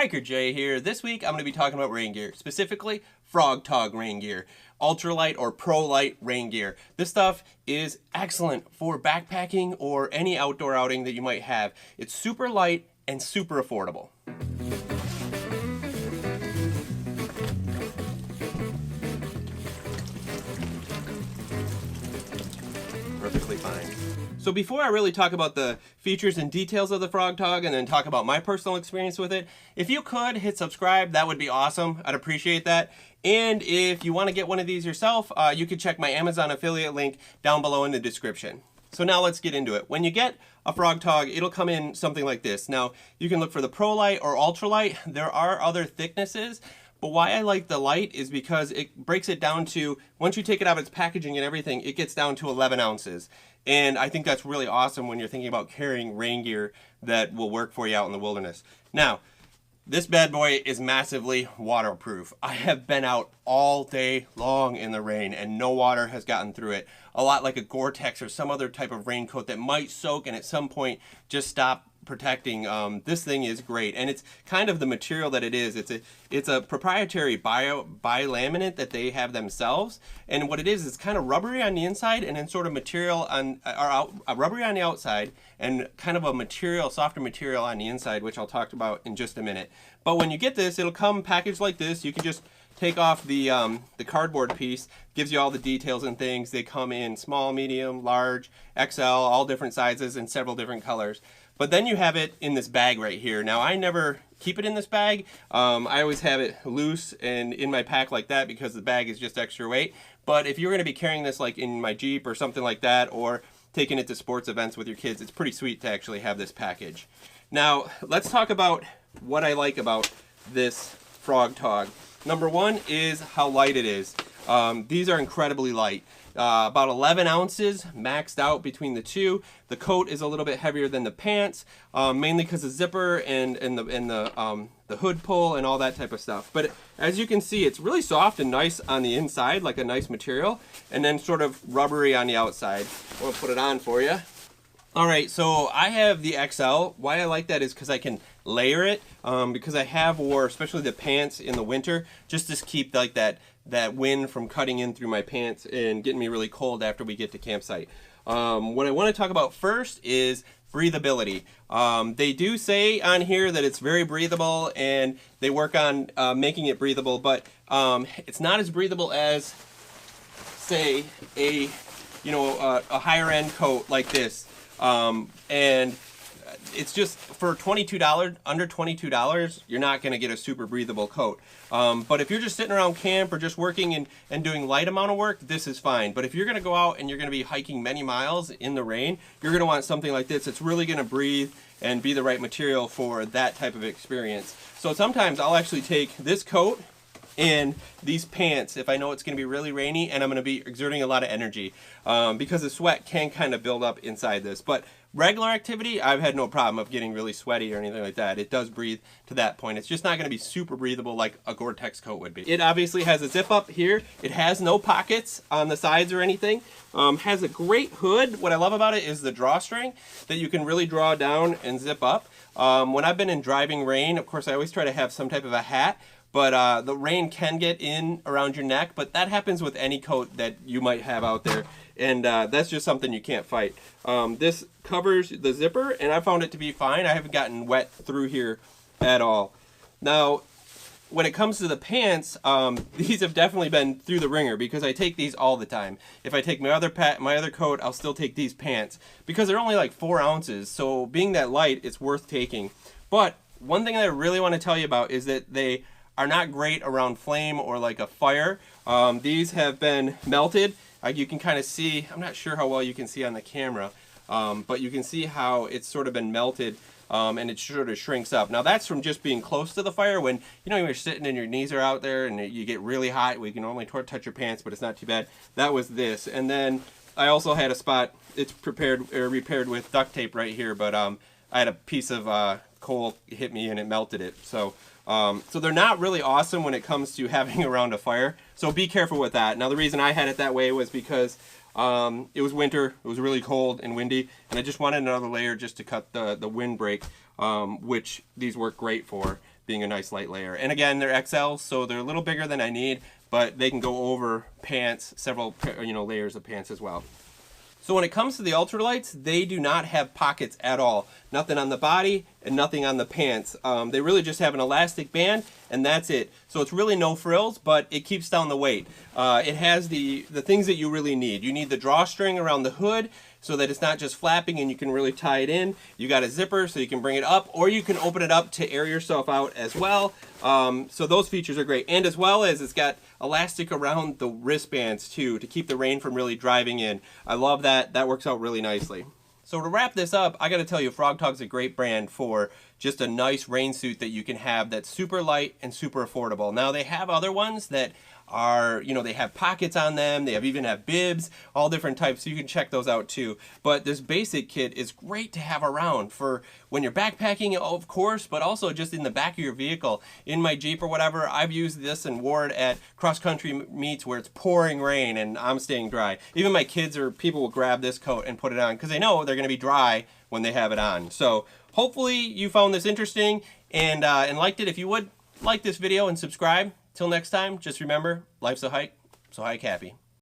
Hiker Jay here. This week I'm going to be talking about rain gear, specifically Frogg Toggs rain gear, ultralight or pro light rain gear. This stuff is excellent for backpacking or any outdoor outing that you might have. It's super light and super affordable. Perfectly fine. So before I really talk about the features and details of the Frogg Toggs and then talk about my personal experience with it, if you could hit subscribe, that would be awesome. I'd appreciate that. And if you want to get one of these yourself, you can check my Amazon affiliate link down below in the description. So now let's get into it. When you get a Frogg Toggs, it'll come in something like this. Now, you can look for the Pro Light or Ultralight. There are other thicknesses, but why I like the light is because it breaks it down to, once you take it out of its packaging and everything, it gets down to 11 ounces. And I think that's really awesome when you're thinking about carrying rain gear that will work for you out in the wilderness. Now, this bad boy is massively waterproof. I have been out all day long in the rain and no water has gotten through it. A lot like a Gore-Tex or some other type of raincoat that might soak and at some point just stop protecting. This thing is great, and it's kind of the material that it is. It's a proprietary bilaminate that they have themselves, and what it is, it's kind of rubbery on the inside and then sort of material on rubbery on the outside and kind of a material, softer material on the inside, which I'll talk about in just a minute. But when you get this, it'll come packaged like this. You can just take off the cardboard piece. Gives you all the details and things. They come in small, medium, large, XL, all different sizes and several different colors. But then you have it in this bag right here. Now, I never keep it in this bag. I always have it loose and in my pack like that because the bag is just extra weight. But if you're going to be carrying this like in my Jeep or something like that, or taking it to sports events with your kids, it's pretty sweet to actually have this package. Now, let's talk about what I like about this Frogg Toggs. Number one is how light it is. These are incredibly light. About 11 ounces maxed out between the two. The coat is a little bit heavier than the pants, mainly because of zipper and the hood pull and all that type of stuff. But as you can see, it's really soft and nice on the inside, like a nice material, and then sort of rubbery on the outside. I'll put it on for you. All right, so I have the XL. Why I like that is because I can layer it, because I have wore, especially the pants in the winter, just to keep like that wind from cutting in through my pants and getting me really cold after we get to campsite. What I want to talk about first is breathability. They do say on here that it's very breathable and they work on making it breathable, but it's not as breathable as, say, a higher end coat like this. And it's just for $22, under $22, you're not going to get a super breathable coat. But if you're just sitting around camp or just working and doing light amount of work, this is fine. But if you're going to go out and you're going to be hiking many miles in the rain, you're going to want something like this. It's really going to breathe and be the right material for that type of experience. So sometimes I'll actually take this coat and these pants if I know it's going to be really rainy and I'm going to be exerting a lot of energy, because the sweat can kind of build up inside this. But regular activity, I've had no problem of getting really sweaty or anything like that. It does breathe to that point. It's just not going to be super breathable like a Gore-Tex coat would be. It obviously has a zip up here. It has no pockets on the sides or anything. Has a great hood. What I love about it is the drawstring that you can really draw down and zip up. When I've been in driving rain, of course I always try to have some type of a hat. But the rain can get in around your neck, but that happens with any coat that you might have out there. And that's just something you can't fight. This covers the zipper, and I found it to be fine. I haven't gotten wet through here at all. Now, when it comes to the pants, these have definitely been through the ringer because I take these all the time. If I take my other coat, I'll still take these pants because they're only like 4 ounces. So being that light, it's worth taking. But one thing that I really want to tell you about is that they are not great around flame or like a fire. These have been melted. You can kind of see, I'm not sure how well you can see on the camera, but you can see how it's sort of been melted, and it sort of shrinks up. Now that's from just being close to the fire. When you're sitting and your knees are out there and you get really hot, we can only touch your pants, but it's not too bad. That was this. And then I also had a spot, it's repaired with duct tape right here, but I had a piece of coal hit me and it melted it. So they're not really awesome when it comes to having around a fire. So be careful with that. Now the reason I had it that way was because it was winter, it was really cold and windy, and I just wanted another layer just to cut the windbreak, which these work great for. being a nice light layer. And again, they're XL, so they're a little bigger than I need, but they can go over pants, several layers of pants as well. So when it comes to the ultralights, they do not have pockets at all. Nothing on the body and nothing on the pants. They really just have an elastic band and that's it. So it's really no frills, but it keeps down the weight. It has the things that you really need. You need the drawstring around the hood so that it's not just flapping and you can really tie it in. You got a zipper so you can bring it up, or you can open it up to air yourself out as well. So those features are great. And as well as it's got elastic around the wristbands too to keep the rain from really driving in. I love that. That works out really nicely. So to wrap this up, I got to tell you, FroggToggs is a great brand for just a nice rain suit that you can have that's super light and super affordable. Now they have other ones that are, they have pockets on them. They even have bibs, all different types. So you can check those out too. But this basic kit is great to have around for when you're backpacking, of course, but also just in the back of your vehicle. In my Jeep or whatever, I've used this and wore it at cross-country meets where it's pouring rain and I'm staying dry. Even my kids or people will grab this coat and put it on because they know they're going to be dry when they have it on. So hopefully you found this interesting and liked it. If you would, like this video and subscribe. Till next time, just remember, life's a hike, so hike happy.